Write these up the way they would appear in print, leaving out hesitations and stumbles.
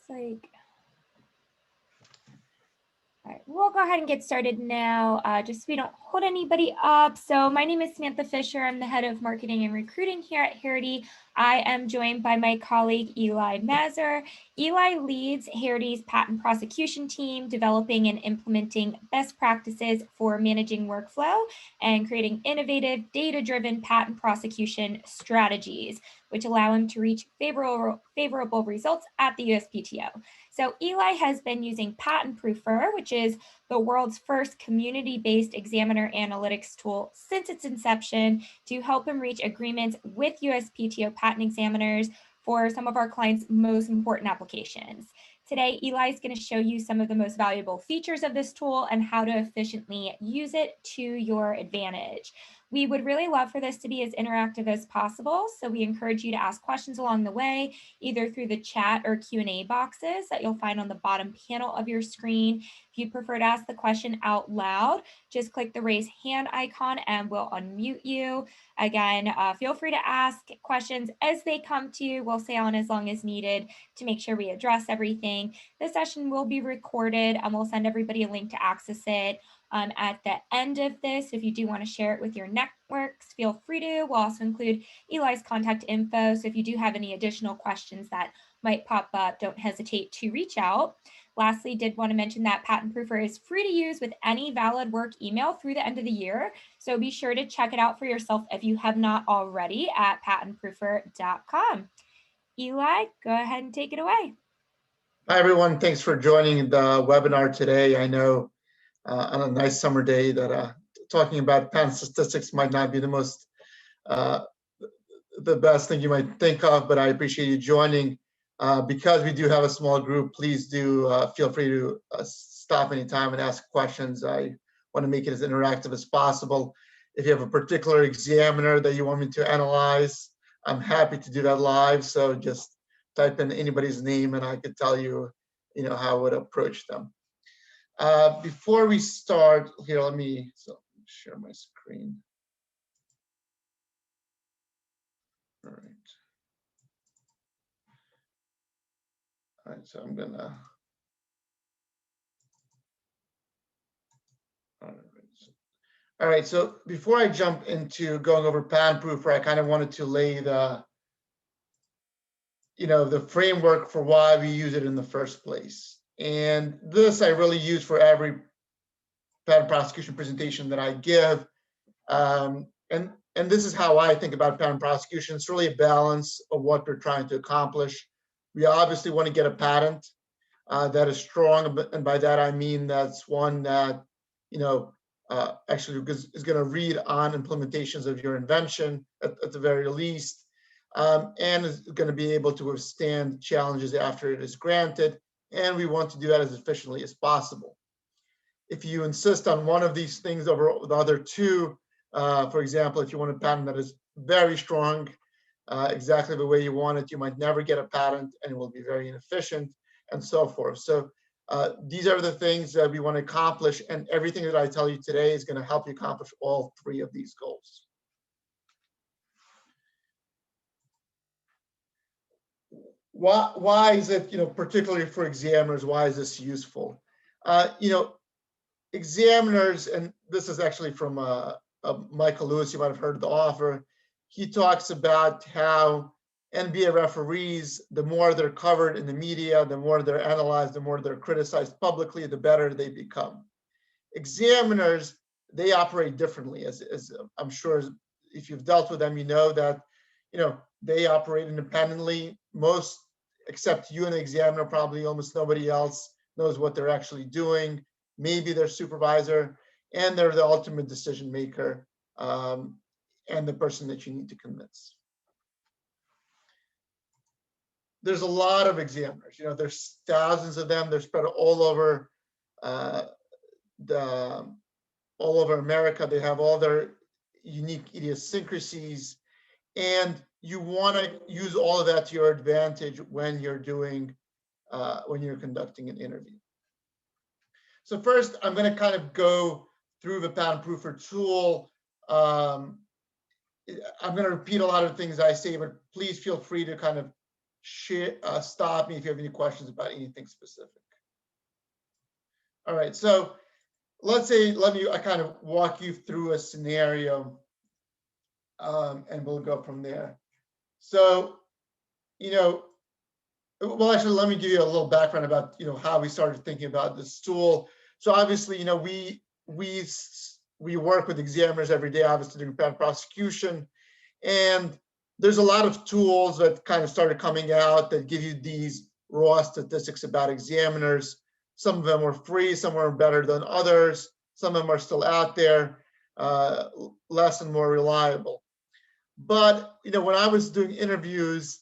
like, all right, we'll go ahead and get started now, just so we don't hold anybody up. So my name is Samantha Fisher. I'm the head of marketing and recruiting here at Harrity. I am joined by my colleague, Eli Mazur. Eli leads Harrity's patent prosecution team, developing and implementing best practices for managing workflow and creating innovative, data-driven patent prosecution strategies, which allow him to reach favorable results at the USPTO. So Eli has been using Patentprufer, which is the world's first community-based examiner analytics tool since its inception, to help him reach agreements with USPTO patent examiners for some of our clients' most important applications. Today, Eli is going to show you some of the most valuable features of this tool and how to efficiently use it to your advantage. We would really love for this to be as interactive as possible, so we encourage you to ask questions along the way, either through the chat or Q&A boxes that you'll find on the bottom panel of your screen. If you prefer to ask the question out loud, just click the raise hand icon and we'll unmute you. Again, feel free to ask questions as they come to you. We'll stay on as long as needed to make sure we address everything. This session will be recorded and we'll send everybody a link to access it at the end of this. If you do want to share it with your networks, feel free to. We'll also include Eli's contact info. So if you do have any additional questions that might pop up, don't hesitate to reach out. Lastly, did want to mention that Patentprufer is free to use with any valid work email through the end of the year. So be sure to check it out for yourself if you have not already at patentprufer.com. Eli, go ahead and take it away. Hi, everyone. Thanks for joining the webinar today. I know on a nice summer day that talking about patent statistics might not be the most, the best thing you might think of, but I appreciate you joining. Because we do have a small group, please do feel free to stop anytime and ask questions. I want to make it as interactive as possible. If you have a particular examiner that you want me to analyze, I'm happy to do that live. So just type in anybody's name and I could tell you, how I would approach them. Before we start here, let me share my screen. All right. All right, so I'm gonna. All right, so before I jump into going over Patentprufer, I kind of wanted to lay the framework for why we use it in the first place. And this I really use for every patent prosecution presentation that I give. And this is how I think about patent prosecution. It's really a balance of what we're trying to accomplish. We obviously want to get a patent that is strong, and by that I mean that's one that actually is going to read on implementations of your invention at the very least, and is going to be able to withstand challenges after it is granted. And we want to do that as efficiently as possible. If you insist on one of these things over the other two, for example, if you want a patent that is very strong, exactly the way you want it, you might never get a patent and it will be very inefficient and so forth. So these are the things that we want to accomplish, and everything that I tell you today is going to help you accomplish all three of these goals. Why is it, particularly for examiners, why is this useful? Examiners, and this is actually from Michael Lewis, you might have heard the author. He talks about how NBA referees, the more they're covered in the media, the more they're analyzed, the more they're criticized publicly, the better they become. Examiners, they operate differently, as I'm sure if you've dealt with them, you know that they operate independently. Most, except you and the examiner, probably almost nobody else knows what they're actually doing. Maybe their supervisor, and they're the ultimate decision maker and the person that you need to convince. There's a lot of examiners. There's thousands of them. They're spread all over America. They have all their unique idiosyncrasies, and you want to use all of that to your advantage when you're conducting an interview. So first, I'm going to kind of go through the Patentprufer tool. I'm going to repeat a lot of things I say, but please feel free to kind of stop me if you have any questions about anything specific. All right, so let's say, I kind of walk you through a scenario, and we'll go from there. So, well, actually, let me give you a little background about, how we started thinking about this tool. So obviously, we work with examiners every day, obviously doing patent prosecution, and there's a lot of tools that kind of started coming out that give you these raw statistics about examiners. Some of them were free, some were better than others. Some of them are still out there, less and more reliable. But, when I was doing interviews,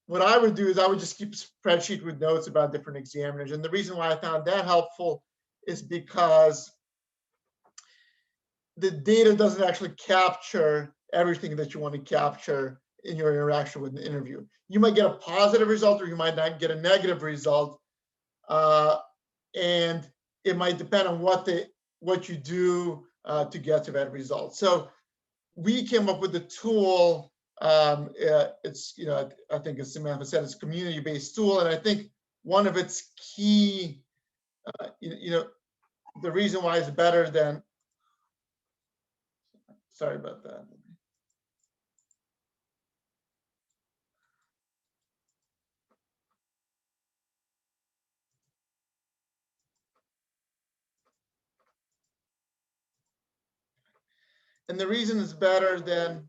what I would do is I would just keep a spreadsheet with notes about different examiners. And the reason why I found that helpful is because the data doesn't actually capture everything that you want to capture in your interaction with an interview. You might get a positive result, or you might not get a negative result, and it might depend on what you do to get to that result. So we came up with the tool. It's, I think, as Samantha said, it's a community-based tool, and I think one of its key, the reason why it's better than. Sorry about that. And the reason it's better than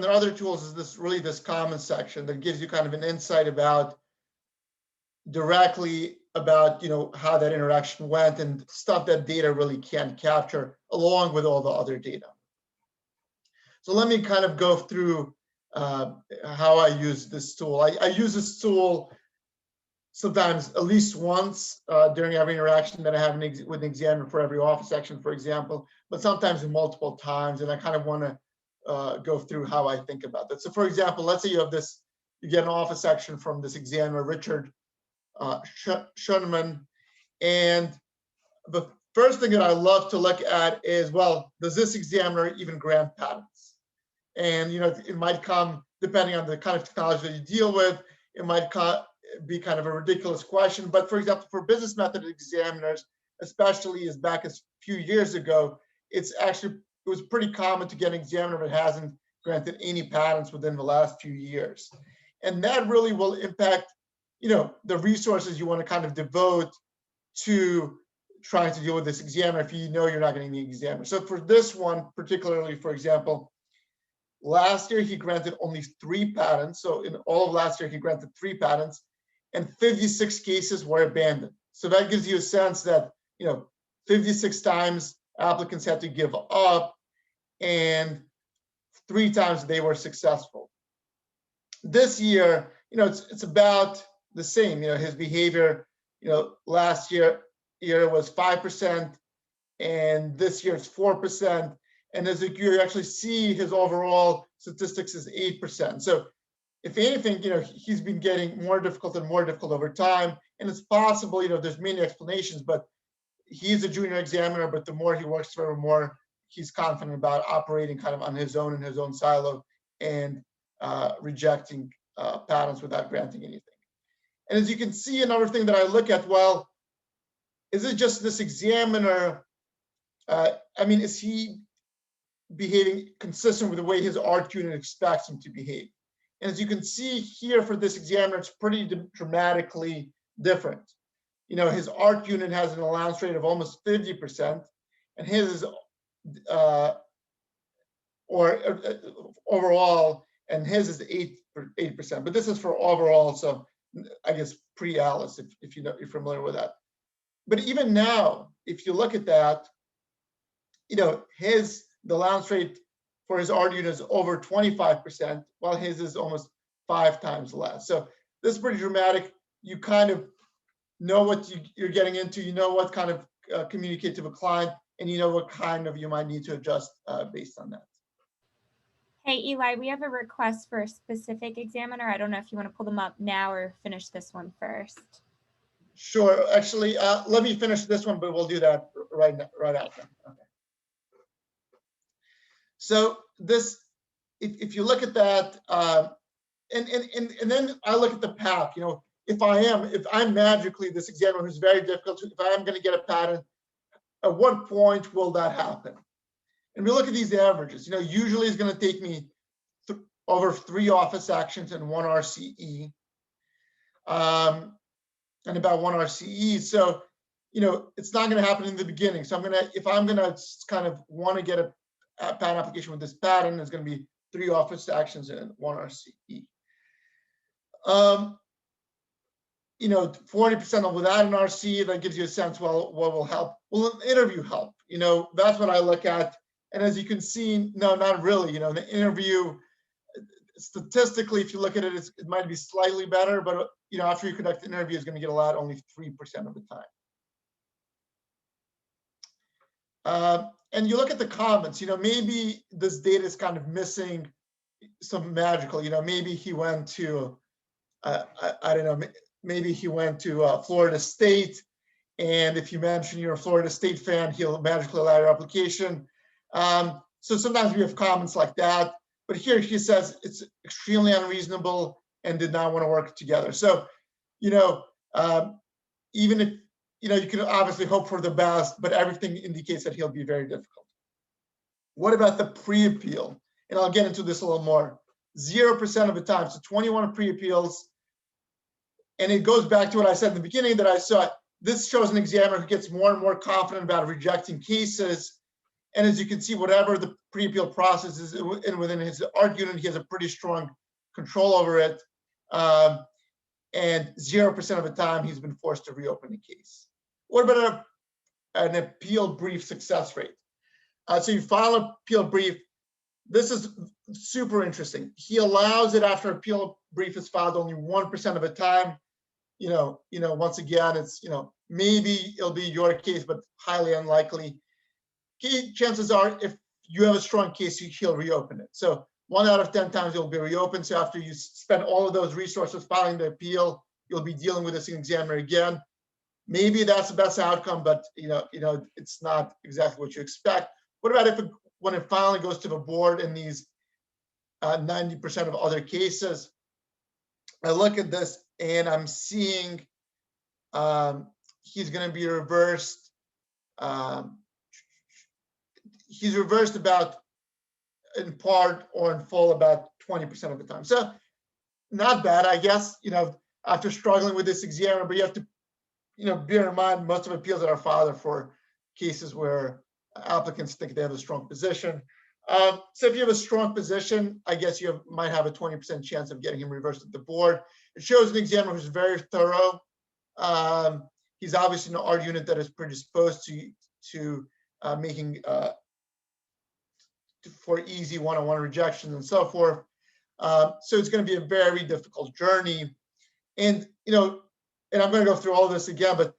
other tools is this comment section that gives you kind of an insight about directly about how that interaction went, and stuff that data really can't capture, along with all the other data. So let me kind of go through how I use this tool. I use this tool sometimes at least once during every interaction that I have with an examiner for every office action, for example, but sometimes multiple times. And I kind of want to go through how I think about that. So for example, let's say you get an office action from this examiner, Richard Schoenemann. And the first thing that I love to look at is, well, does this examiner even grant patents? And it might come, depending on the kind of technology that you deal with, it might be kind of a ridiculous question. But for example, for business method examiners, especially as back as a few years ago, it was pretty common to get an examiner that hasn't granted any patents within the last few years. And that really will impact, the resources you want to kind of devote to trying to deal with this examiner if you're not getting the examiner. So for this one, particularly, for example, last year he granted only 3 patents. So in all of last year, he granted 3 patents, and 56 cases were abandoned. So that gives you a sense that, 56 times applicants had to give up, and 3 times they were successful. This year, it's about the same. His behavior, last year was 5%, and this year it's 4%. And as you actually see, his overall statistics is 8%. So if anything, he's been getting more difficult and more difficult over time. And it's possible, there's many explanations, but he's a junior examiner, but the more he works for, the more he's confident about operating kind of on his own, in his own silo, and rejecting patents without granting anything. And as you can see, another thing that I look at, well, is it just this examiner? Is he behaving consistent with the way his art unit expects him to behave? And as you can see here for this examiner, it's pretty dramatically different. His art unit has an allowance rate of almost 50%, and his is overall, and his is 8%. But this is for overall, so I guess pre-Alice, if you're familiar with that. But even now, if you look at that, the allowance rate for his art unit is over 25%, while his is almost 5 times less. So this is pretty dramatic. You kind of know what you're getting into. You know what kind of communicate to a client, and you know what kind of you might need to adjust based on that. Hey, Eli, we have a request for a specific examiner. I don't know if you want to pull them up now or finish this one first. Sure. Actually, let me finish this one, but we'll do that right after. Okay. So this, if you look at that, and then I look at the path, if I'm magically this examiner who's very difficult, if I'm going to get a patent, at what point will that happen? And we look at these averages, usually it's going to take me over 3 office actions and 1 RCE, and about 1 RCE. So, it's not going to happen in the beginning. So if I'm going to kind of want to get a patent application with this patent, it's going to be 3 office actions and 1 RCE. 40% without an RC, that gives you a sense, well, what will help? Will an interview help? That's what I look at. And as you can see, no, not really. The interview, statistically, if you look at it, it might be slightly better, but after you conduct the interview, it's going to get allowed only 3% of the time. And you look at the comments, maybe this data is kind of missing some magical, maybe he went to, I don't know, maybe he went to Florida State, and if you mention you're a Florida State fan, he'll magically allow your application. So sometimes we have comments like that, but here he says it's extremely unreasonable and did not want to work together. So, even if, you can obviously hope for the best, but everything indicates that he'll be very difficult. What about the pre-appeal? And I'll get into this a little more. 0% of the time, so 21 pre-appeals. And it goes back to what I said in the beginning, that I saw this shows an examiner who gets more and more confident about rejecting cases. And as you can see, whatever the pre-appeal process is, and within his art unit, he has a pretty strong control over it. And 0% of the time, he's been forced to reopen the case. What about an appeal brief success rate? So you file an appeal brief. This is super interesting. He allows it after appeal brief is filed only 1% of the time. Once again, it's, maybe it'll be your case, but highly unlikely. Chances are, if you have a strong case, he'll reopen it. So 1 out of 10 times it'll be reopened. So after you spend all of those resources filing the appeal, you'll be dealing with this examiner again. Maybe that's the best outcome, but it's not exactly what you expect. What about when it finally goes to the board in these 90% of other cases? I look at this and I'm seeing he's going to be reversed. He's reversed about, in part or in full, about 20% of the time. So not bad, I guess, after struggling with this examiner, but you have to, bear in mind most of appeals that are filed are for cases where applicants think they have a strong position. So if you have a strong position, I guess you might have a 20% chance of getting him reversed at the board. It shows an examiner who's very thorough. He's obviously an art unit that is predisposed to making for easy one-on-one rejections and so forth. So it's going to be a very difficult journey. And, and I'm going to go through all this again, but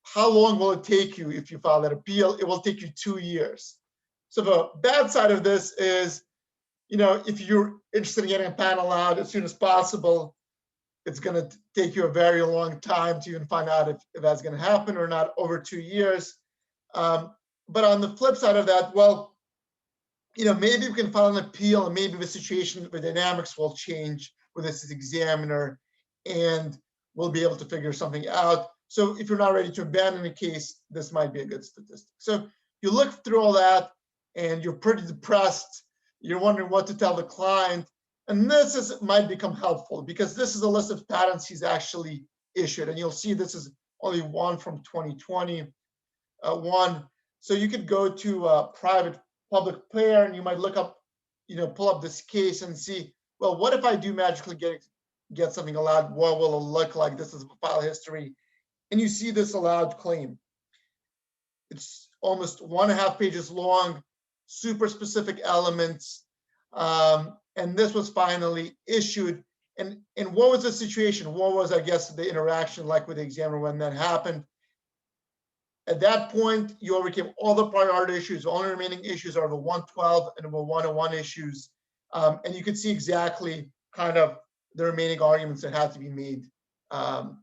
how long will it take you if you file that appeal? It will take you 2 years. So the bad side of this is, if you're interested in getting a patent allowed as soon as possible, it's going to take you a very long time to even find out if that's going to happen or not, over 2 years. But on the flip side of that, well, maybe we can file an appeal and maybe the situation, the dynamics will change with this examiner and we'll be able to figure something out. So if you're not ready to abandon a case, this might be a good statistic. So you look through all that and you're pretty depressed. You're wondering what to tell the client. And this might become helpful because this is a list of patents he's actually issued. And you'll see this is only one from 2020. So you could go to a private public player and you might look up, pull up this case and see, well, what if I do magically get something allowed? What will it look like? This is file history. And you see this allowed claim. It's almost 1.5 pages long, super specific elements. And this was finally issued. And what was the situation? What was, I guess, the interaction like with the examiner when that happened? At that point, you overcame all the prior art issues. The only remaining issues are the 112 and the 101 issues. And you can see exactly kind of the remaining arguments that had to be made to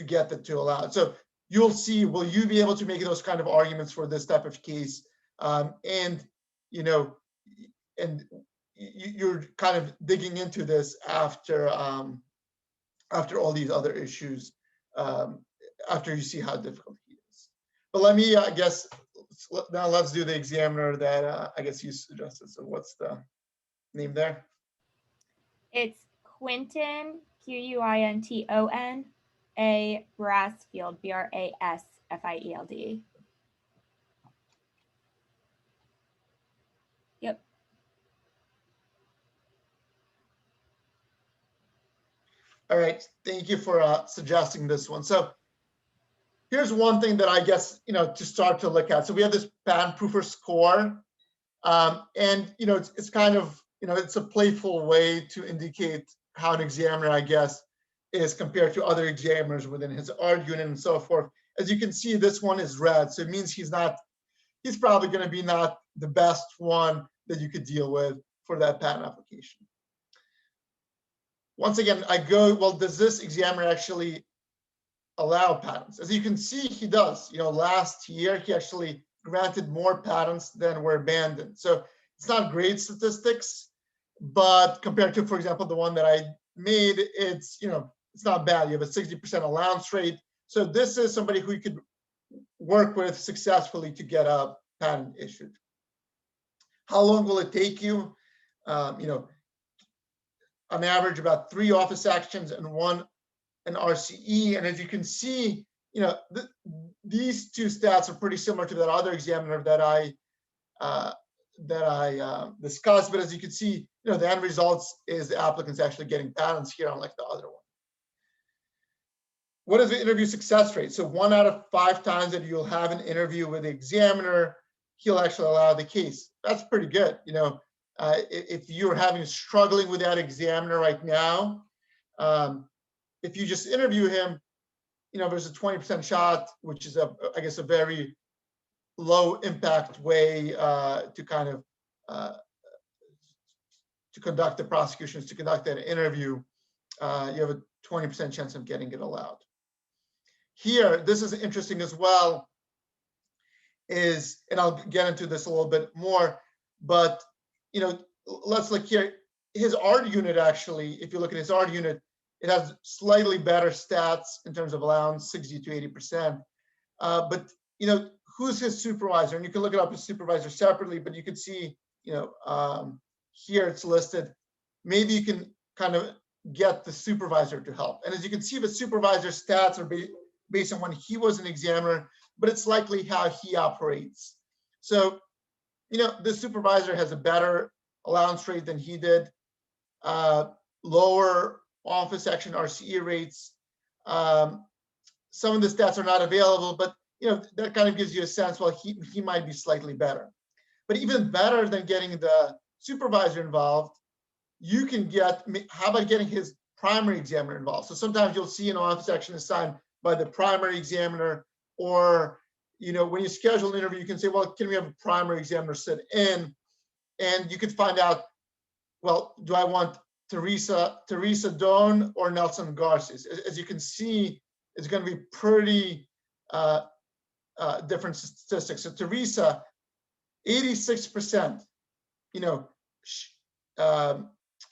get the two allowed. So you'll see, will you be able to make those kind of arguments for this type of case? And and you're kind of digging into this after all these other issues, after you see how difficult he is. But let me, I guess, now let's do the examiner that I guess you suggested. So what's the name there? It's Quinton, Quinton, A. Brasfield, Brasfield. Yep. All right, thank you for suggesting this one. So here's one thing that I guess, to start to look at. So we have this Patentprufer score, and it's kind of, it's a playful way to indicate how an examiner, I guess, is compared to other examiners within his art unit and so forth. As you can see, this one is red, so it means he's probably going to be not the best one that you could deal with for that patent application. Once again, I go, well, does this examiner actually allow patents? As you can see, he does. Last year, he actually granted more patents than were abandoned. So it's not great statistics, but compared to, for example, the one that I made, it's not bad. You have a 60% allowance rate. So this is somebody who you could work with successfully to get a patent issued. How long will it take you? On average, about 3 office actions and 1 an RCE. And as you can see, these two stats are pretty similar to that other examiner that I discussed. But as you can see, the end results is the applicant's actually getting patents here, unlike the other one. What is the interview success rate? So 1 out of 5 times that you'll have an interview with the examiner, he'll actually allow the case. That's pretty good. If you're struggling with that examiner right now, if you just interview him, there's a 20% shot, which is I guess a very low impact way to kind of to conduct the prosecutions, to conduct that interview. You have a 20% chance of getting it allowed. Here, this is interesting as well, and I'll get into this a little bit more, but let's look here. His art unit, actually, if you look at his art unit, it has slightly better stats in terms of allowance, 60 to 80%. But who's his supervisor? And you can look it up his supervisor separately, but you can see, here it's listed. Maybe you can kind of get the supervisor to help. And as you can see, the supervisor stats are based on when he was an examiner, but it's likely how he operates. So, the supervisor has a better allowance rate than he did, lower office action RCE rates. Some of the stats are not available, but that kind of gives you a sense, well, he might be slightly better. But even better than getting the supervisor involved, you can how about getting his primary examiner involved? So sometimes you'll see an office action assigned by the primary examiner, or when you schedule an interview, you can say, well, can we have a primary examiner sit in? And you could find out, well, do I want Teresa Doan or Nelson Garces? As you can see, it's going to be pretty different statistics. So Teresa, 86%,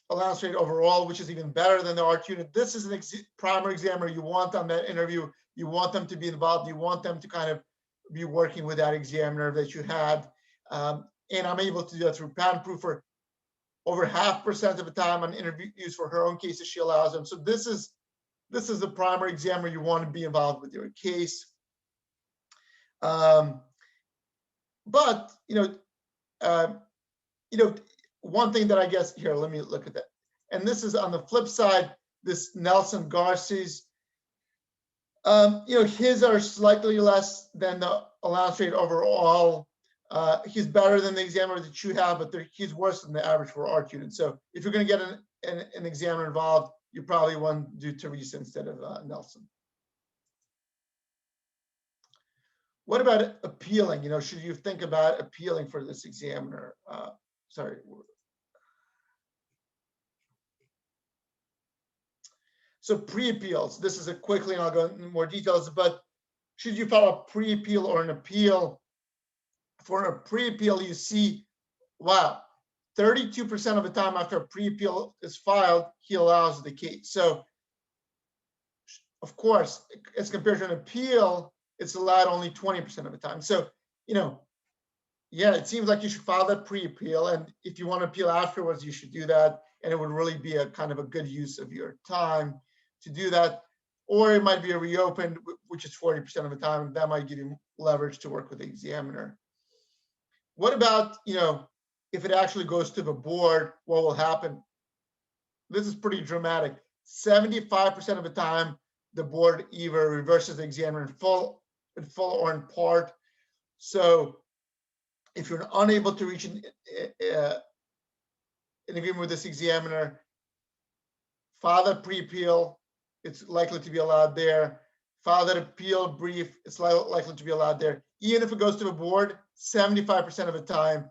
allowance rate overall, which is even better than the art unit. This is an primary examiner you want on that interview. You want them to be involved. You want them to kind of be working with that examiner that you had. And I'm able to do that through Patentprufer. Over 0.5% of the time on interviews for her own cases, she allows them. So this is the primary examiner you want to be involved with your case. But one thing that I guess here, let me look at that. And this is on the flip side, this Nelson Garces. His are slightly less than the allowance rate overall. He's better than the examiner that you have, but he's worse than the average for art unit. So if you're going to get an examiner involved, you probably want to do Teresa instead of Nelson. What about appealing? Should you think about appealing for this examiner? Sorry. So pre-appeals, this is a quickly, and I'll go into more details, but should you file a pre-appeal or an appeal? For a pre-appeal, you see wow, 32% of the time after a pre-appeal is filed, he allows the case. So of course, as compared to an appeal, it's allowed only 20% of the time. So, yeah, it seems like you should file that pre-appeal. And if you want to appeal afterwards, you should do that. And it would really be a kind of a good use of your time to do that. Or it might be a reopened, which is 40% of the time. That might give you leverage to work with the examiner. What about, if it actually goes to the board, what will happen? This is pretty dramatic. 75% of the time, the board either reverses the examiner in full or in part. So if you're unable to reach an agreement with this examiner, file a pre-appeal, it's likely to be allowed there. File that appeal brief, it's likely to be allowed there. Even if it goes to the board, 75% of the time,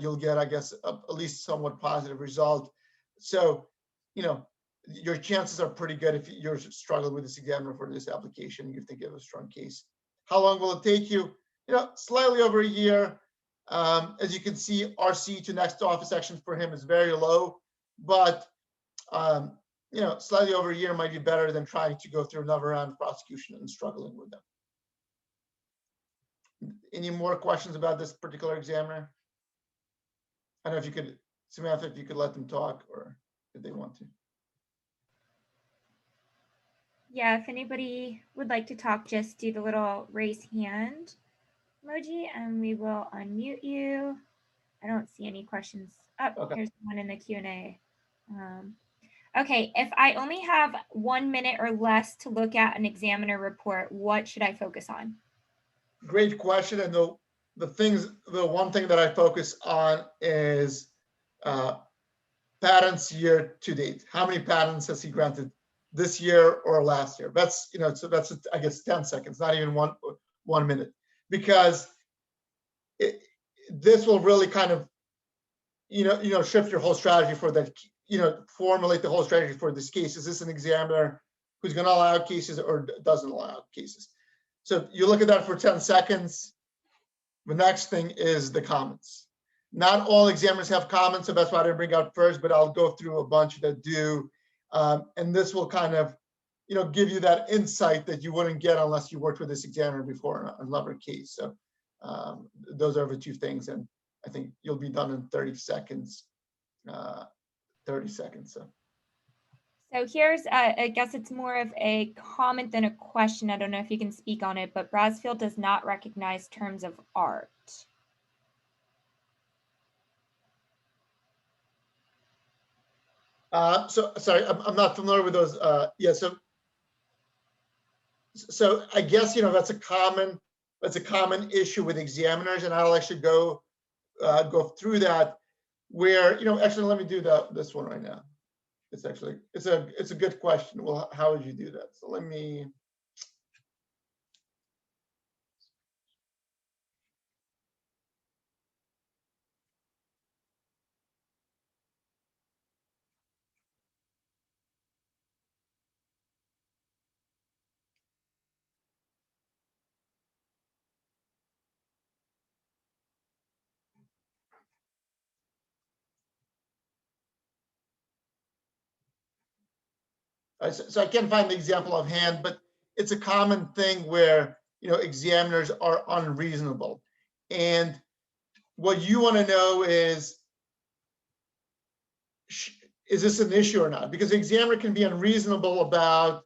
you'll get, I guess, at least somewhat positive result. So, your chances are pretty good if you're struggling with this examiner for this application, you think you have a strong case. How long will it take you? Slightly over a year. As you can see, RC to next office actions for him is very low, but slightly over a year might be better than trying to go through another round of prosecution and struggling with them. Any more questions about this particular examiner? I don't know if you could, Samantha, if you could let them talk or if they want to. Yeah, if anybody would like to talk, just do the little raise hand emoji and we will unmute you. I don't see any questions. Oh, okay. Here's one in the Q&A. Okay, if I only have 1 minute or less to look at an examiner report, what should I focus on? Great question. And the one thing that I focus on is patents year to date. How many patents has he granted this year or last year? That's, so that's, I guess, 10 seconds, not even one minute, because this will really kind of, shift your whole strategy for that, formulate the whole strategy for this case. Is this an examiner who's going to allow cases or doesn't allow cases? So you look at that for 10 seconds. The next thing is the comments. Not all examiners have comments, so that's why I didn't bring out first, but I'll go through a bunch that do. And this will kind of, give you that insight that you wouldn't get unless you worked with this examiner before in another case. So those are the two things. And I think you'll be done in 30 seconds. 30 seconds. So here's, I guess it's more of a comment than a question. I don't know if you can speak on it, but Brasfield does not recognize terms of art. So sorry, I'm not familiar with those. Yeah, so I guess that's a common issue with examiners, and I'll actually go through that. Where actually, let me do this one right now. It's actually it's a good question. Well, how would you do that? So let me. So I can't find the example offhand, but it's a common thing where examiners are unreasonable, and what you want to know is this an issue or not? Because the examiner can be unreasonable about,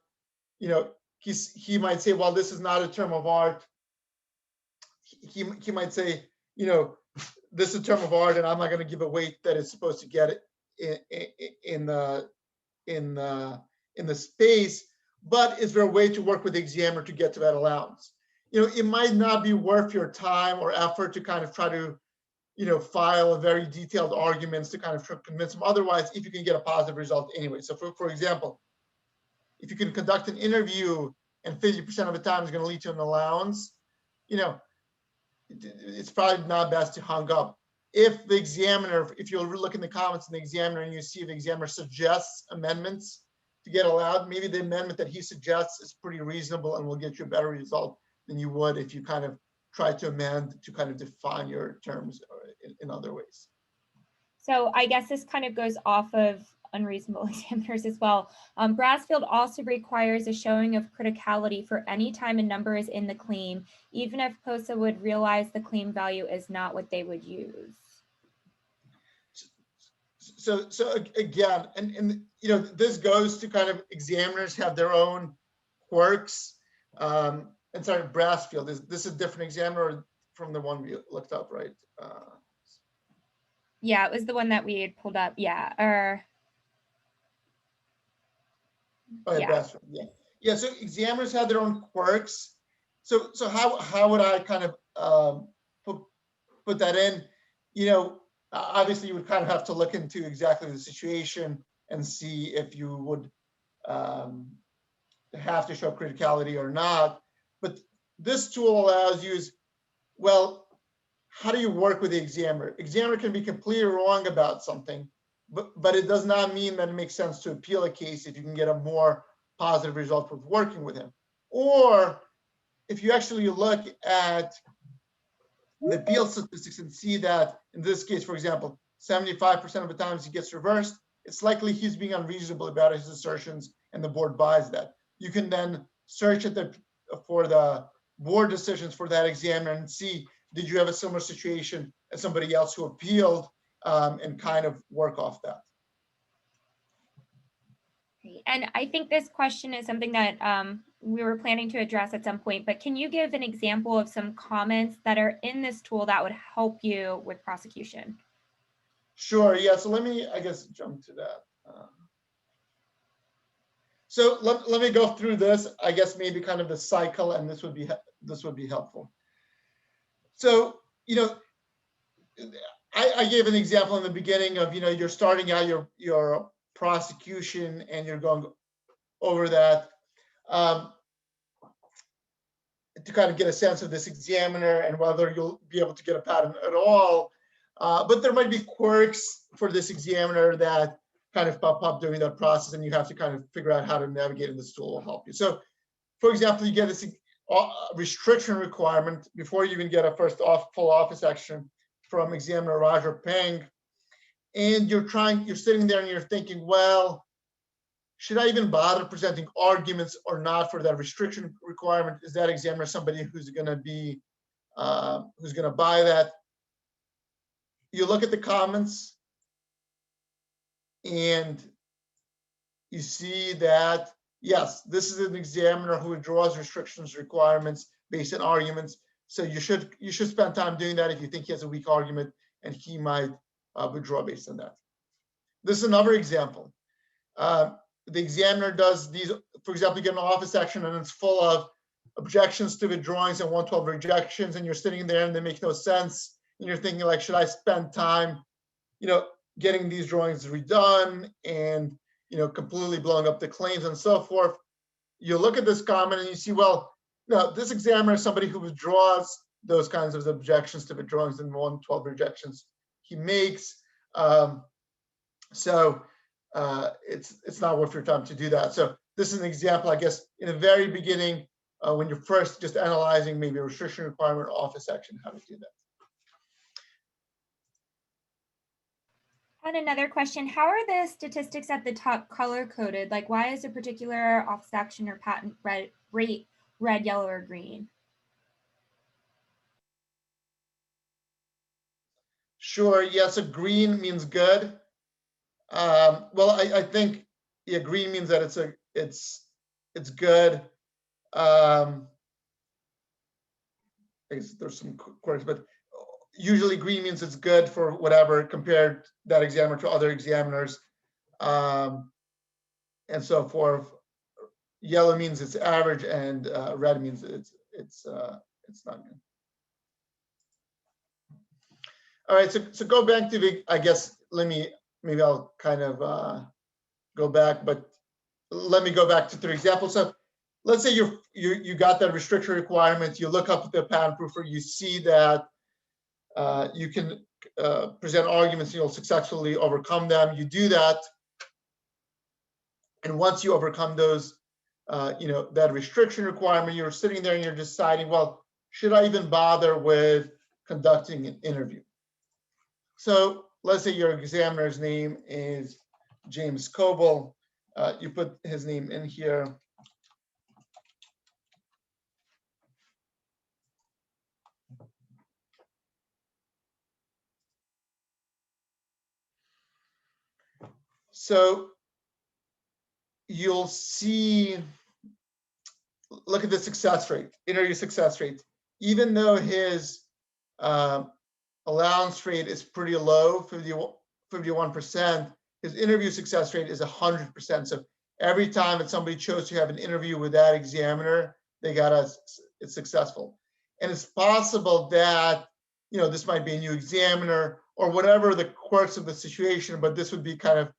he might say, well, this is not a term of art. He might say, this is a term of art, and I'm not going to give a weight that it's supposed to get in the space. But is there a way to work with the examiner to get to that allowance? It might not be worth your time or effort to kind of try to file a very detailed arguments to kind of convince them otherwise, if you can get a positive result anyway. So for example, if you can conduct an interview and 50% of the time is going to lead to an allowance, it's probably not best to hang up. If the examiner, if you look in the comments in the examiner and you see the examiner suggests amendments to get allowed, maybe the amendment that he suggests is pretty reasonable and will get you a better result than you would if you kind of try to amend to kind of define your terms in other ways. So I guess this kind of goes off of unreasonable examiners as well. Brasfield also requires a showing of criticality for any time a number is in the claim, even if POSA would realize the claim value is not what they would use. So again, and you know, this goes to kind of examiners have their own quirks. And sorry, Brasfield, is this a different examiner from the one we looked up, right? Yeah, it was the one that we had pulled up. Yeah, or Oh, yeah, Brasfield, yeah. Yeah, so examiners have their own quirks. So how would I kind of put that in? You know, obviously you would kind of have to look into exactly the situation and see if you would have to show criticality or not. But this tool allows you is, well, how do you work with the examiner? Examiner can be completely wrong about something, but it does not mean that it makes sense to appeal a case if you can get a more positive result with working with him. Or if you actually look at the appeal statistics and see that in this case, for example, 75% of the times he gets reversed, it's likely he's being unreasonable about his assertions and the board buys that. You can then search for the board decisions for that examiner and see, did you have a similar situation as somebody else who appealed, and kind of work off that. And I think this question is something that we were planning to address at some point, but can you give an example of some comments that are in this tool that would help you with prosecution? Sure, yeah, so let me, I guess, jump to that. So let me go through this, I guess maybe kind of the cycle, and this would be helpful. So, you know, I gave an example in the beginning of, you know, you're starting out your prosecution and you're going over that to kind of get a sense of this examiner and whether you'll be able to get a patent at all. But there might be quirks for this examiner that kind of pop up during that process, and you have to kind of figure out how to navigate, and this tool will help you. So, for example, you get this restriction requirement before you even get a full office action from examiner Roger Peng, and you're sitting there and you're thinking, well, should I even bother presenting arguments or not for that restriction requirement? Is that examiner somebody who's going to buy that? You look at the comments and you see that, yes, this is an examiner who draws restrictions requirements based on arguments. So you should spend time doing that if you think he has a weak argument, and he might withdraw based on that. This is another example. The examiner does these, for example, you get an office action and it's full of objections to the drawings and 112 rejections, and you're sitting there and they make no sense. And you're thinking, like, should I spend time, you know, getting these drawings redone and, you know, completely blowing up the claims and so forth? You look at this comment and you see, well, no, this examiner is somebody who withdraws those kinds of objections to the drawings and 112 rejections he makes. It's not worth your time to do that. So this is an example, I guess, in the very beginning, when you're first just analyzing maybe a restriction requirement, office action, how to do that. And another question, how are the statistics at the top color coded? Like, why is a particular office action or patent rate red, yellow, or green? Sure, yeah, so green means good. Well, I think, yeah, green means that it's good. I guess there's some quirks, but usually green means it's good for whatever, compared that examiner to other examiners, and so forth. Yellow means it's average, and red means it's not good. All right, so go back to the, I guess, maybe I'll kind of go back, but let me go back to 3 examples. So let's say you got that restriction requirement, you look up the Patentprufer, you see that you can present arguments, and you'll successfully overcome them. You do that, and once you overcome those, that restriction requirement, you're sitting there and you're deciding, well, should I even bother with conducting an interview? So let's say your examiner's name is James Coble. You put his name in here. So you'll see, look at the success rate, interview success rate. Even though his allowance rate is pretty low, 51%, his interview success rate is 100%. So every time that somebody chose to have an interview with that examiner, they got it's successful. And it's possible that, you know, this might be a new examiner or whatever the quirks of the situation, but this would be kind of,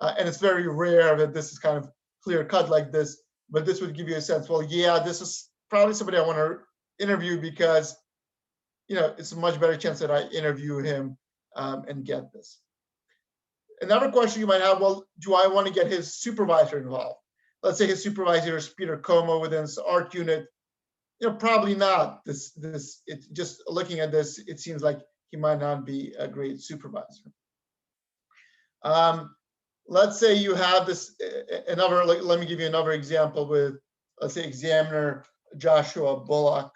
and it's very rare that this is kind of clear cut like this, but this would give you a sense, well, yeah, this is probably somebody I want to interview because, you know, it's a much better chance that I interview him and get this. Another question you might have, well, do I want to get his supervisor involved? Let's say his supervisor is Peter Como within his art unit. You know, probably not. It's just looking at this, it seems like he might not be a great supervisor. Let's say you have this, let me give you another example with, let's say, examiner Joshua Bullock.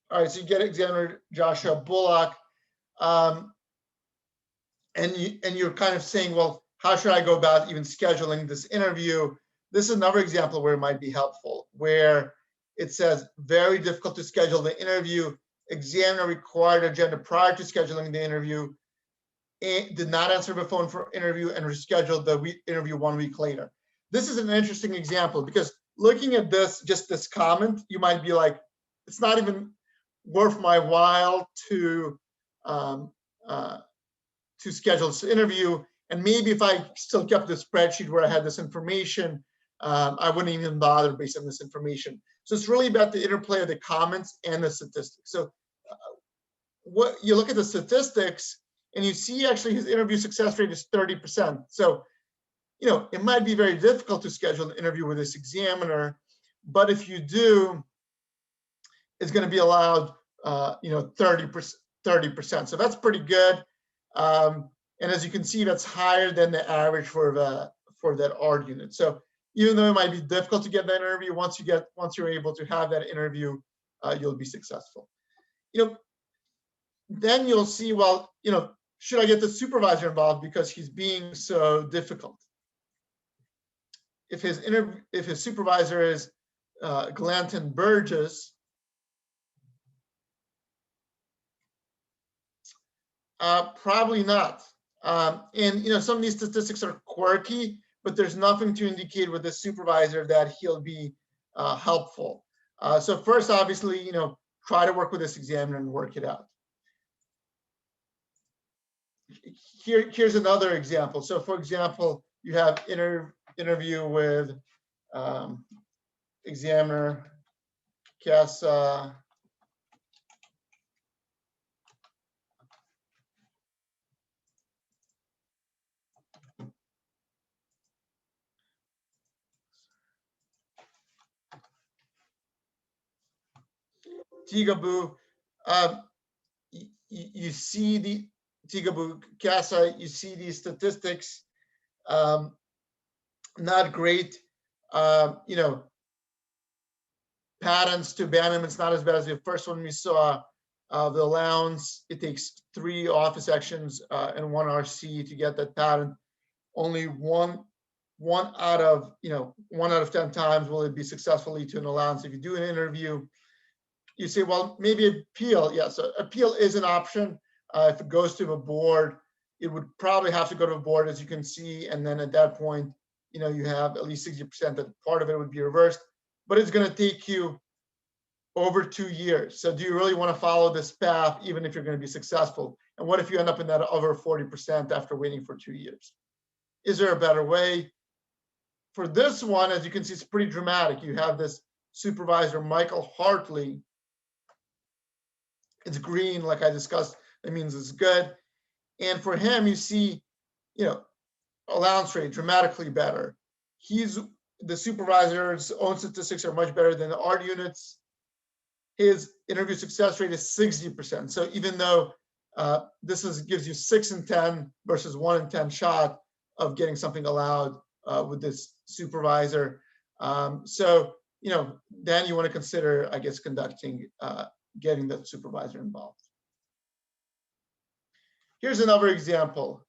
All right, so you get examiner Joshua Bullock, and you're kind of saying, well, how should I go about even scheduling this interview? This is another example where it might be helpful, where it says very difficult to schedule the interview. Examiner required agenda prior to scheduling the interview, did not answer the phone for interview, and rescheduled the interview 1 week later. This is an interesting example because looking at this, just this comment, you might be like, it's not even worth my while to schedule this interview. And maybe if I still kept the spreadsheet where I had this information, I wouldn't even bother based on this information. So it's really about the interplay of the comments and the statistics. So what you look at the statistics and you see actually his interview success rate is 30%. So, you know, it might be very difficult to schedule an interview with this examiner, but if you do, it's going to be allowed, you know, 30%. So that's pretty good. And as you can see, that's higher than the average for that art unit. So even though it might be difficult to get that interview, once you're able to have that interview, you'll be successful. You know, then you'll see, well, you know, should I get the supervisor involved because he's being so difficult? If his supervisor is Glanton Burgess, probably not. And you know, some of these statistics are quirky, but there's nothing to indicate with the supervisor that he'll be helpful. So first, obviously, you know, try to work with this examiner and work it out. Here's another example. So for example, you have interview with examiner Casa Tigaboo. You see the Tigaboo Casa, you see these statistics, not great. You know, patents to abandonment's not as bad as the first one we saw. The allowance, it takes 3 office actions and 1 RC to get that patent. Only one out of 10 times will it be successfully to an allowance. If you do an interview, you say, well, maybe appeal. Yeah, so appeal is an option. If it goes to the board, it would probably have to go to the board, as you can see, and then at that point, you know, you have at least 60% that part of it would be reversed, but it's going to take you over 2 years. So do you really want to follow this path, even if you're going to be successful? And what if you end up in that other 40% after waiting for 2 years? Is there a better way? for this one, as you can see, it's pretty dramatic. You have this supervisor, Michael Hartley. It's green, like I discussed. That means it's good. And for him, you see, allowance rate dramatically better. The supervisor's own statistics are much better than the art units. His interview success rate is 60%. So even though this gives you 6 in 10 versus 1 in 10 shot of getting something allowed with this supervisor. So, then you want to consider, I guess, getting the supervisor involved. Here's another example.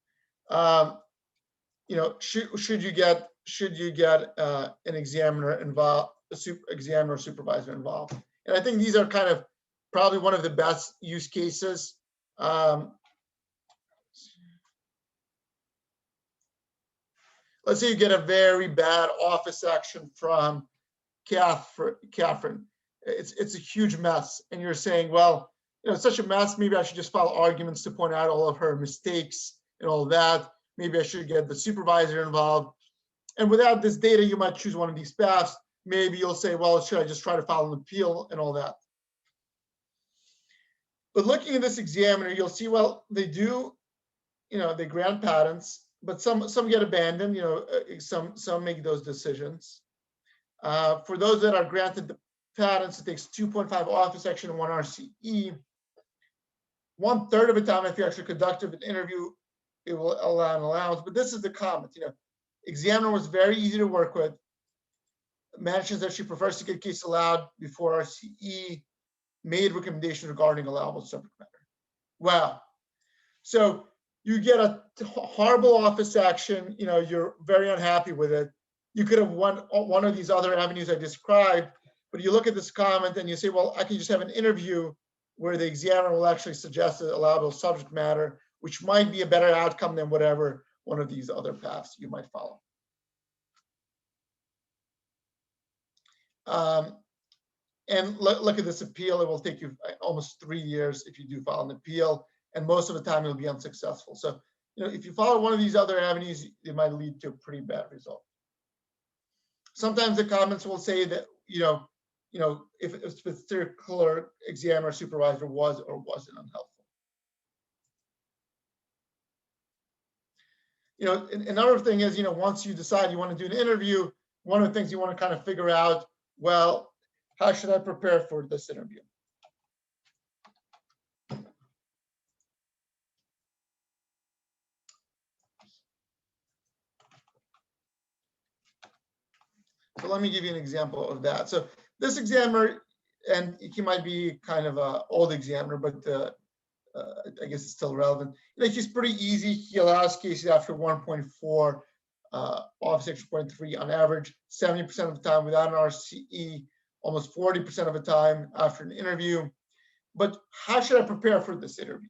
Should you get an examiner involved, examiner or supervisor involved? And I think these are kind of probably one of the best use cases. Let's say you get a very bad office action from Catherine. It's a huge mess, and you're saying, well, it's such a mess. Maybe I should just file arguments to point out all of her mistakes and all of that. Maybe I should get the supervisor involved. And without this data, you might choose one of these paths. Maybe you'll say, well, should I just try to file an appeal and all that? But looking at this examiner, you'll see, well, they do, they grant patents, but some get abandoned. Some make those decisions. For those that are granted the patents, it takes 2.5 office action and 1 RCE. 1/3 of the time, if you actually conduct an interview, it will allow an allowance. But this is the comment. Examiner was very easy to work with. Mentions that she prefers to get case allowed before RCE. Made recommendations regarding allowable subject matter. Wow. So you get a horrible office action. You're very unhappy with it. You could have won one of these other avenues I described, but you look at this comment and you say, well, I can just have an interview where the examiner will actually suggest an allowable subject matter, which might be a better outcome than whatever one of these other paths you might follow. And look at this appeal. It will take you almost 3 years if you do file an appeal, and most of the time you'll be unsuccessful. So, if you follow one of these other avenues, it might lead to a pretty bad result. Sometimes the comments will say that, if a particular examiner or supervisor was or wasn't unhelpful. Another thing is, once you decide you want to do an interview, one of the things you want to kind of figure out, well, how should I prepare for this interview? So let me give you an example of that. So this examiner, and he might be kind of an old examiner, but I guess it's still relevant. He's pretty easy. He allows cases after 1.4, office action 0.3 on average, 70% of the time without an RCE, almost 40% of the time after an interview. But how should I prepare for this interview?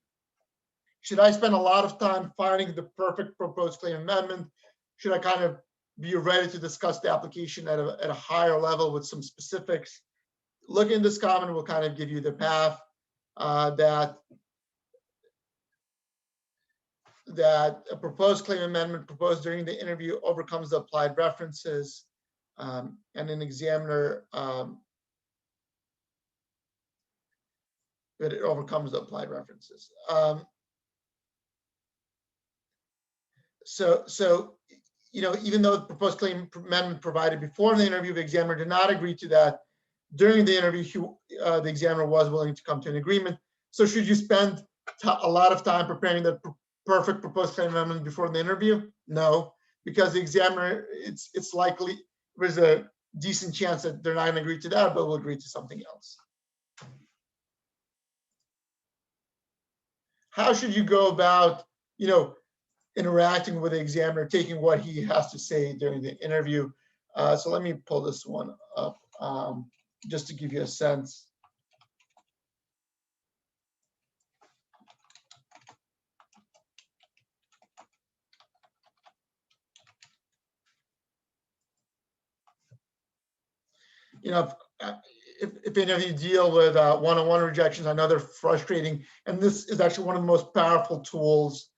Should I spend a lot of time finding the perfect proposed claim amendment? Should I kind of be ready to discuss the application at a higher level with some specifics? Looking at this comment will kind of give you the path that a proposed claim amendment proposed during the interview overcomes the applied references, and an examiner that it overcomes the applied references. So even though the proposed claim amendment provided before the interview, the examiner did not agree to that. During the interview, the examiner was willing to come to an agreement. So should you spend a lot of time preparing the perfect proposed claim amendment before the interview? No, because the examiner, it's likely there's a decent chance that they're not going to agree to that, but will agree to something else. How should you go about, interacting with the examiner, taking what he has to say during the interview? So let me pull this one up just to give you a sense. If any of you deal with one-on-one rejections, I know they're frustrating, and this is actually one of the most powerful tools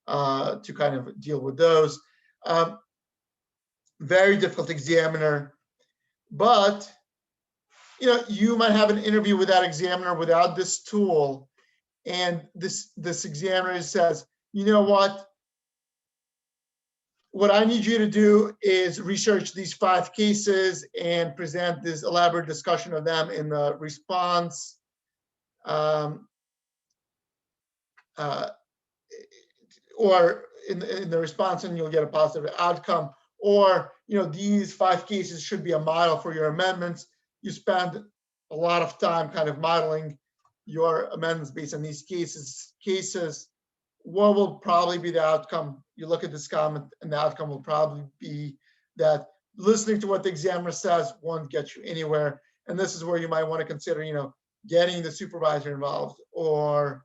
to kind of deal with those. very difficult examiner, but you might have an interview with that examiner without this tool, and this examiner says, you know what I need you to do is research these 5 cases and present this elaborate discussion of them in the response. Or in the response, and you'll get a positive outcome. Or these 5 cases should be a model for your amendments. You spend a lot of time kind of modeling your amendments based on these cases. What will probably be the outcome? You look at this comment, and the outcome will probably be that listening to what the examiner says won't get you anywhere. And this is where you might want to consider, getting the supervisor involved, or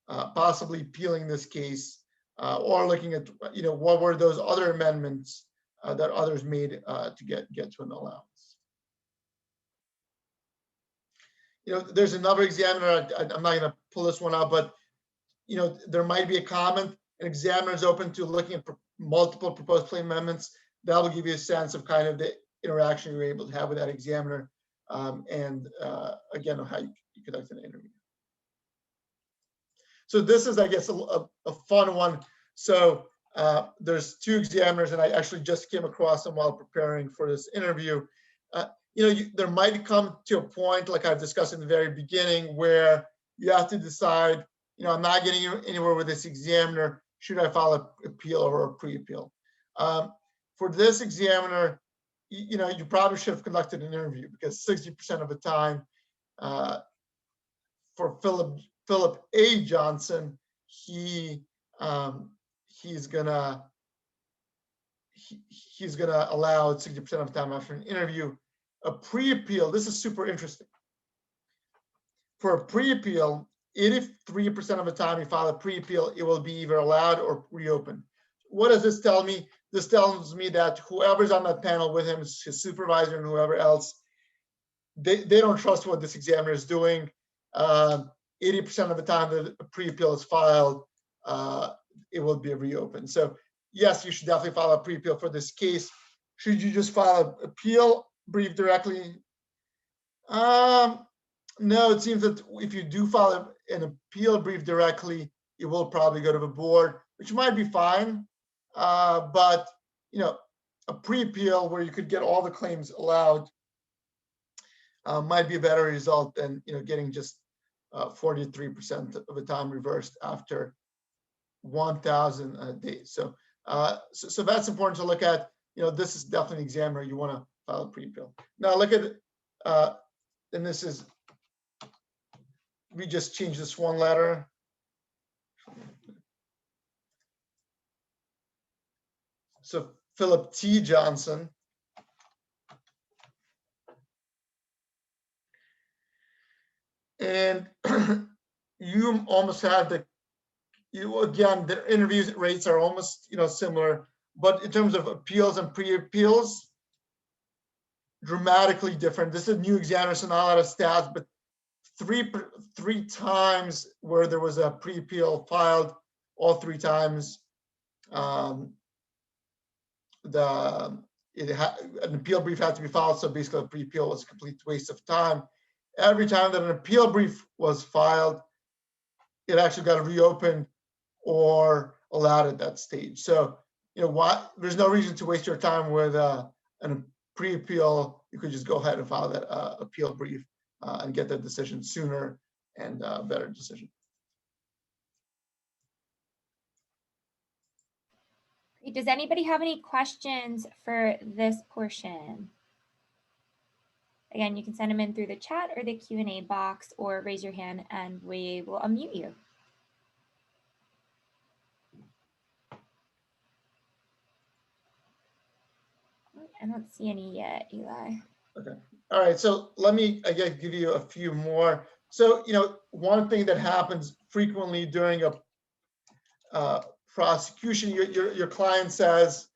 possibly appealing this case, or looking at what were those other amendments that others made to get to an allowance. There's another examiner. I'm not going to pull this one out, but there might be a comment. An examiner is open to looking at multiple proposed claim amendments. That will give you a sense of kind of the interaction you're able to have with that examiner, and again, how you conduct an interview. So this is, I guess, a fun one. So there's 2 examiners, and I actually just came across them while preparing for this interview. There might come to a point, like I've discussed in the very beginning, where you have to decide, I'm not getting anywhere with this examiner. Should I file an appeal or a pre-appeal? For this examiner, you probably should have conducted an interview, because 60% of the time, for Philip A. Johnson, he's gonna allow 60% of the time after an interview. A pre-appeal, this is super interesting. For a pre-appeal, 83% of the time you file a pre-appeal, it will be either allowed or reopened. What does this tell me? This tells me that whoever's on that panel with him, his supervisor and whoever else, they don't trust what this examiner is doing. 80% of the time that a pre-appeal is filed, it will be reopened. So yes, you should definitely file a pre-appeal for this case. Should you just file an appeal brief directly? No, it seems that if you do file an appeal brief directly, it will probably go to the board, which might be fine. But a pre-appeal where you could get all the claims allowed might be a better result than getting just 43% of the time reversed after 1,000 days. So that's important to look at. This is definitely an examiner you want to file a pre-appeal. Now look at it, and this is, we just changed this one letter. So Philip T. Johnson. And you almost have again, the interview rates are almost similar, but in terms of appeals and pre-appeals, dramatically different. This is a new examiner, so not a lot of stats, but three times where there was a pre-appeal filed, all 3 times an appeal brief had to be filed, so basically a pre-appeal was a complete waste of time. Every time that an appeal brief was filed, it actually got reopened or allowed at that stage. So, there's no reason to waste your time with a pre-appeal. You could just go ahead and file that appeal brief and get that decision sooner and better decision. Does anybody have any questions for this portion? Again, you can send them in through the chat or the Q&A box, or raise your hand and we will unmute you. I don't see any yet, Eli. Okay. All right. So let me again give you a few more. So, one thing that happens frequently during a prosecution, your client says,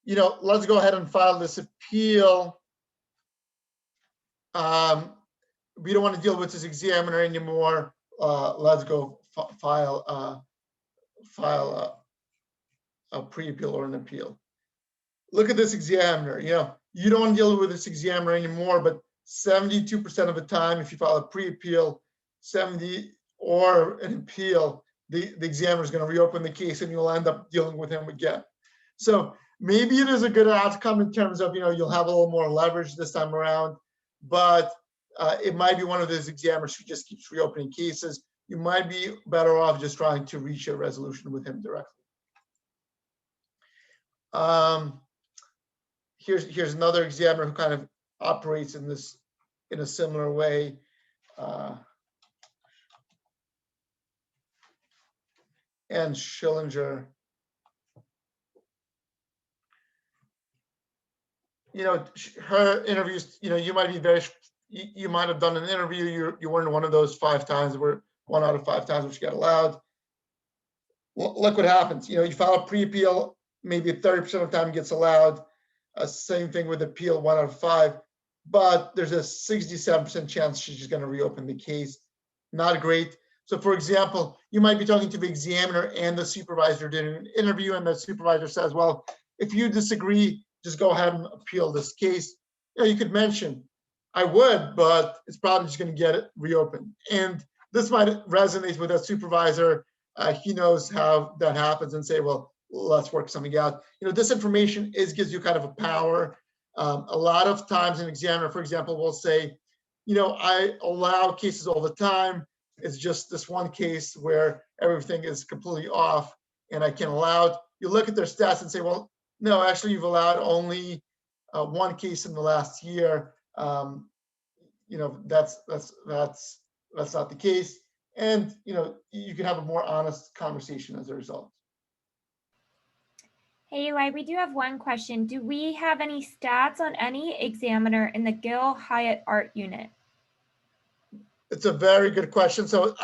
let's go ahead and file this appeal. We don't want to deal with this examiner anymore. Let's go file a pre-appeal or an appeal. look at this examiner. You don't deal with this examiner anymore, but 72% of the time, if you file a pre-appeal, 70 or an appeal, the examiner is going to reopen the case and you'll end up dealing with him again. So maybe it is a good outcome in terms of, you'll have a little more leverage this time around, but it might be one of those examiners who just keeps reopening cases. You might be better off just trying to reach a resolution with him directly. Here's another examiner who kind of operates in a similar way. And Schillinger. Her interviews, you might be you might have done an interview, you weren't one of those 5 times, where 1 out of 5 times which got allowed. Look what happens. You file a pre-appeal, maybe 30% of the time it gets allowed. Same thing with appeal, 1 out of 5, but there's a 67% chance she's just going to reopen the case. Not great. So for example, you might be talking to the examiner and the supervisor did an interview, and the supervisor says, well, if you disagree, just go ahead and appeal this case. You could mention, I would, but it's probably just going to get it reopened. And this might resonate with that supervisor. He knows how that happens and say, well, let's work something out. This information gives you kind of a power. A lot of times an examiner, for example, will say, I allow cases all the time. It's just this one case where everything is completely off and I can't allow it. You look at their stats and say, well, no, actually you've allowed only 1 case in the last year. That's not the case. And, you can have a more honest conversation as a result. Hey, Eli, we do have one question. Do we have any stats on any examiner in the Gil Hyatt Art Unit? It's a very good question. So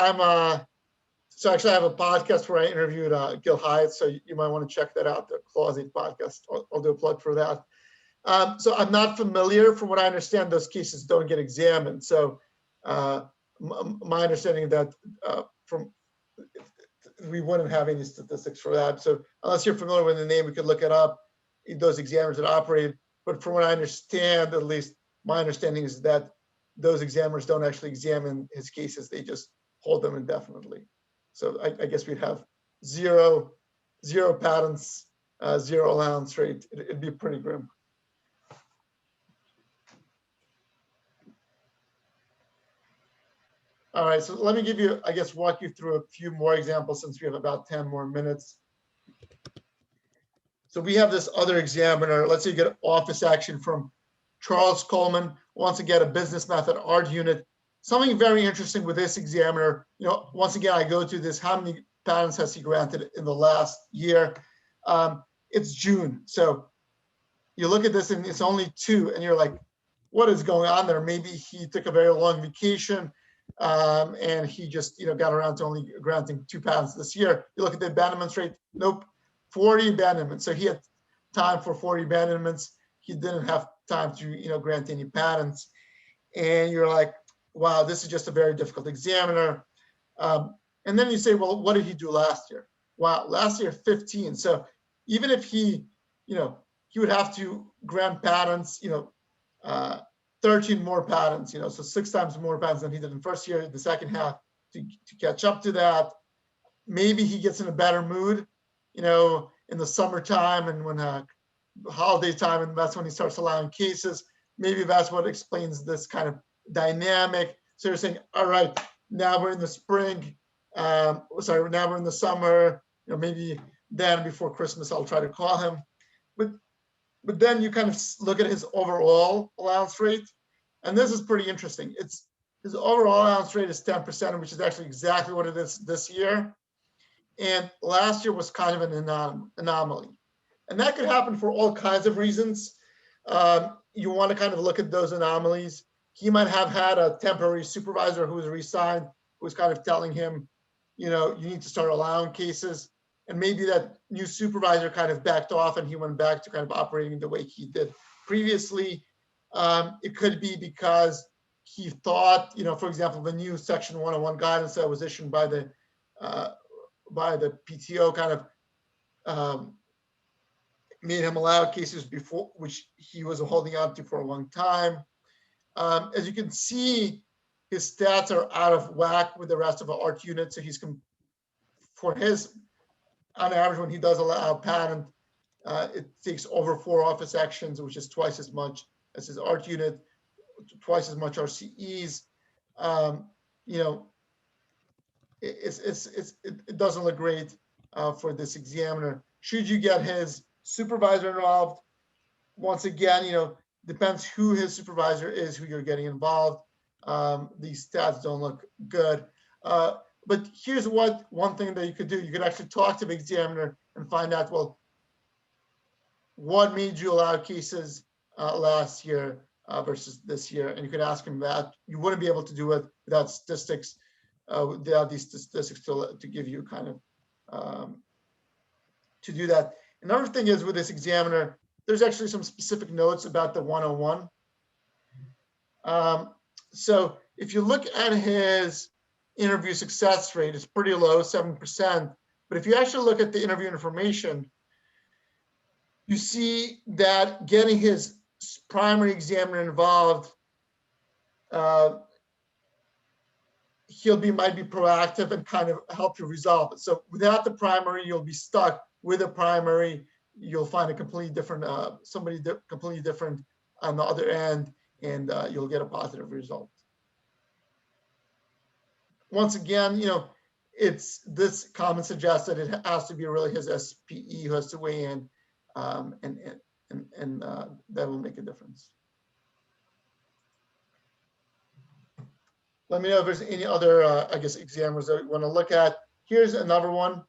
so actually I have a podcast where I interviewed Gil Hyatt. So you might want to check that out, the Clause 8 podcast. I'll do a plug for that. So I'm not familiar. From what I understand, those cases don't get examined. So my understanding that we wouldn't have any statistics for that. So unless you're familiar with the name, we could look it up, those examiners that operate. But from what I understand, at least my understanding is that those examiners don't actually examine his cases. They just hold them indefinitely. So I guess we'd have zero patents, 0 allowance rate. It'd be pretty grim. All right, so let me give you, walk you through a few more examples since we have about 10 more minutes. So we have this other examiner. Let's say you get office action from Charles Coleman, wants to get a business method art unit. Something very interesting with this examiner, once again, I go to this, how many patents has he granted in the last year? It's June. So you look at this and it's only 2 and you're like, what is going on there? Maybe he took a very long vacation and he just got around to only granting 2 patents this year. You look at the abandonments rate, nope, 40 abandonments. So he had time for 40 abandonments. He didn't have time to grant any patents. And you're like, wow, this is just a very difficult examiner. And then you say, well, what did he do last year? Wow, last year 15. So even if he would have to grant patents, 13 more patents, so 6 times more patents than he did in the first year, the second half to catch up to that. Maybe he gets in a better mood, in the summertime and when holiday time, and that's when he starts allowing cases. Maybe that's what explains this kind of dynamic. So you're saying, all right, now we're in the spring. Now we're in the summer. Maybe then before Christmas, I'll try to call him. But then you kind of look at his overall allowance rate, and this is pretty interesting. His overall allowance rate is 10%, which is actually exactly what it is this year. And last year was kind of an anomaly. And that could happen for all kinds of reasons. You want to kind of look at those anomalies. He might have had a temporary supervisor who was resigned, who was kind of telling him, you need to start allowing cases. And maybe that new supervisor kind of backed off and he went back to kind of operating the way he did previously. It could be because he thought, for example, the new Section 101 guidance that was issued by the PTO kind of made him allow cases before, which he was holding on to for a long time. As you can see, his stats are out of whack with the rest of the ART unit. So he's, for his, on average, when he does allow a patent, it takes over 4 office actions, which is twice as much as his ART unit, twice as much RCEs. You know, it doesn't look great for this examiner. Should you get his supervisor involved? Once again, you know, depends who his supervisor is, who you're getting involved. These stats don't look good. But here's one thing that you could do. You could actually talk to the examiner and find out, well, what made you allow cases last year versus this year? And you could ask him that. You wouldn't be able to do it without statistics, without these statistics to give you kind of, to do that. Another thing is with this examiner, there's actually some specific notes about the 101. So if you look at his interview success rate, it's pretty low, 7%. But if you actually look at the interview information, you see that getting his primary examiner involved, might be proactive and kind of help you resolve it. So without the primary, you'll be stuck. With a primary, you'll find a completely different, completely different on the other end, and you'll get a positive result. Once again, you know, this comment suggests that it has to be really his SPE who has to weigh in, and that will make a difference. Let me know if there's any other, I guess, examiners that you want to look at. Here's another one.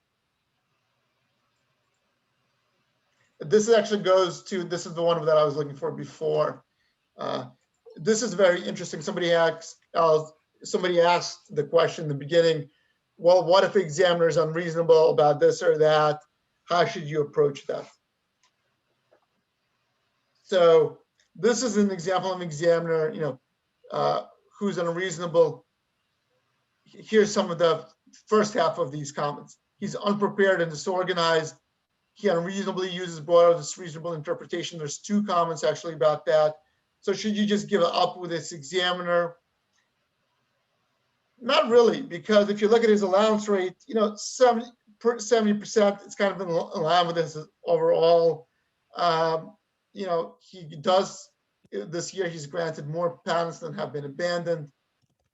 This actually goes to, this is the one that I was looking for before. This is very interesting. Somebody asked the question in the beginning, well, what if the examiner is unreasonable about this or that? How should you approach that? So this is an example of an examiner, you know, who's unreasonable. Here's some of the first half of these comments. He's unprepared and disorganized. He unreasonably uses broad or disreasonable interpretation. There's 2 comments actually about that. So should you just give it up with this examiner? Not really, because if you look at his allowance rate, you know, 70%, it's kind of in line with his overall. You know, he does, this year he's granted more patents than have been abandoned,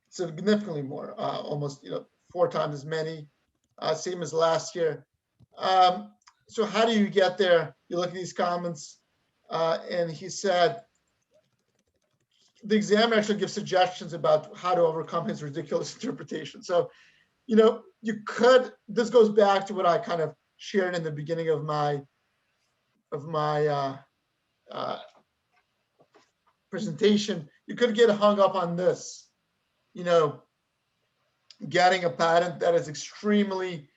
significantly more, almost, you know, 4 times as many, same as last year. So how do you get there? You look at these comments, and he said, the examiner actually gives suggestions about how to overcome his ridiculous interpretation. So, you know, you could, this goes back to what I kind of shared in the beginning of my presentation. You could get hung up on this, you know, getting a patent that is extremely,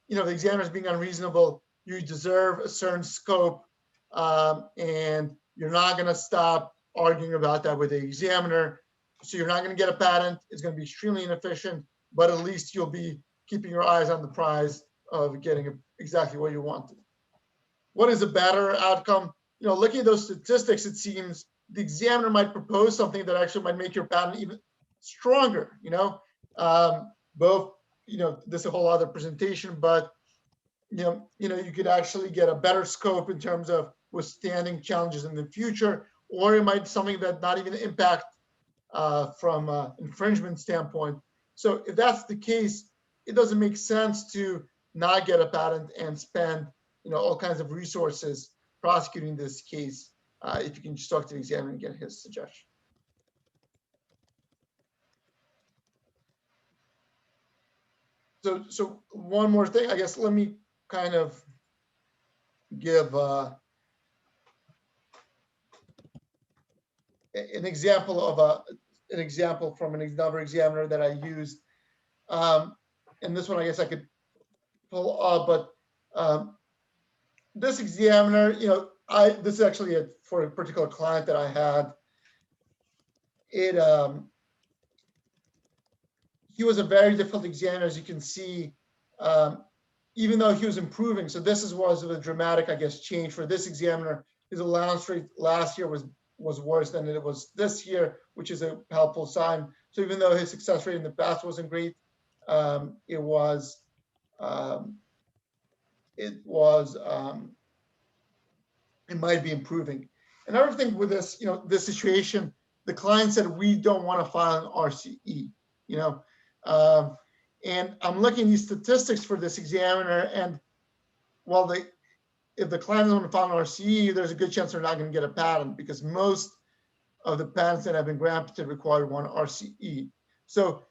you know, the examiner is being unreasonable. You deserve a certain scope, and you're not going to stop arguing about that with the examiner. So you're not going to get a patent. It's going to be extremely inefficient, but at least you'll be keeping your eyes on the prize of getting exactly what you wanted. What is a better outcome? You know, looking at those statistics, it seems the examiner might propose something that actually might make your patent even stronger, you know, both, you know, this is a whole other presentation, but you know, you could actually get a better scope in terms of withstanding challenges in the future, or it might be something that not even impact from an infringement standpoint. So if that's the case, it doesn't make sense to not get a patent and spend, you know, all kinds of resources prosecuting this case if you can just talk to the examiner and get his suggestion. So one more thing, I guess, let me kind of give an example of an example from another examiner that I used. And this one, I guess I could pull up, but this examiner, you know, this is actually for a particular client that I had. He was a very difficult examiner, as you can see. even though he was improving, so this was a dramatic, I guess, change for this examiner. His allowance rate last year was worse than it was this year, which is a helpful sign. So even though his success rate in the past wasn't great, it might be improving. Another thing with this, this situation, the client said, we don't want to file an RCE, and I'm looking at these statistics for this examiner, and while if the client doesn't want to file an RCE, there's a good chance they're not going to get a patent, because most of the patents that have been granted require one RCE. So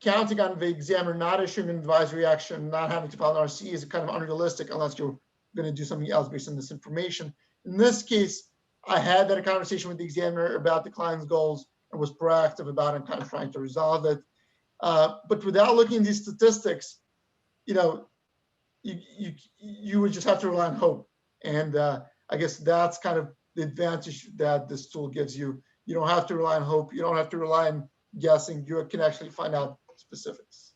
counting on the examiner not issuing an advisory action, not having to file an RCE is kind of unrealistic unless you're going to do something else based on this information. In this case, I had that conversation with the examiner about the client's goals and was proactive about it and kind of trying to resolve it. But without looking at these statistics, you would just have to rely on hope. And I guess that's kind of the advantage that this tool gives you. You don't have to rely on hope. You don't have to rely on guessing. You can actually find out specifics.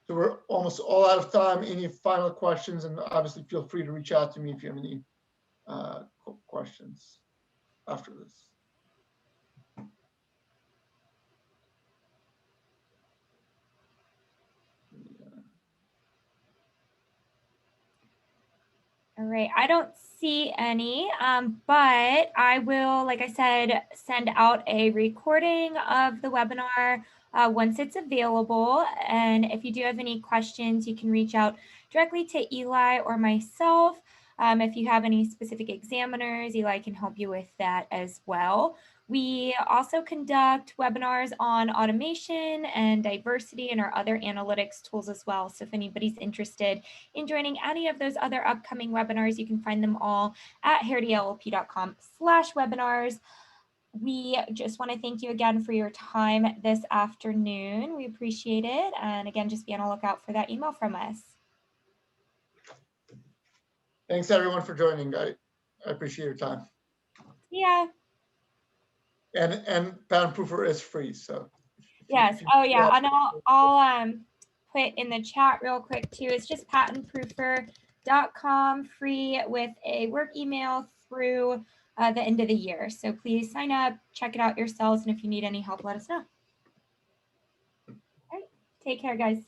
So we're almost all out of time. Any final questions? And obviously feel free to reach out to me if you have any questions after this. All right, I don't see any, but I will, like I said, send out a recording of the webinar once it's available. And if you do have any questions, you can reach out directly to Eli or myself. If you have any specific examiners, Eli can help you with that as well. We also conduct webinars on automation and diversity and our other analytics tools as well. So if anybody's interested in joining any of those other upcoming webinars, you can find them all at harrityllp.com/webinars. We just want to thank you again for your time this afternoon. We appreciate it. And again, just be on the lookout for that email from us. Thanks everyone for joining. I appreciate your time. Yeah. And Patentprufer is free, so. Yes. Oh yeah. And I'll put in the chat real quick too. It's just patentprufer.com, free with a work email through the end of the year. So please sign up, check it out yourselves, and if you need any help, let us know. All right. Take care, guys.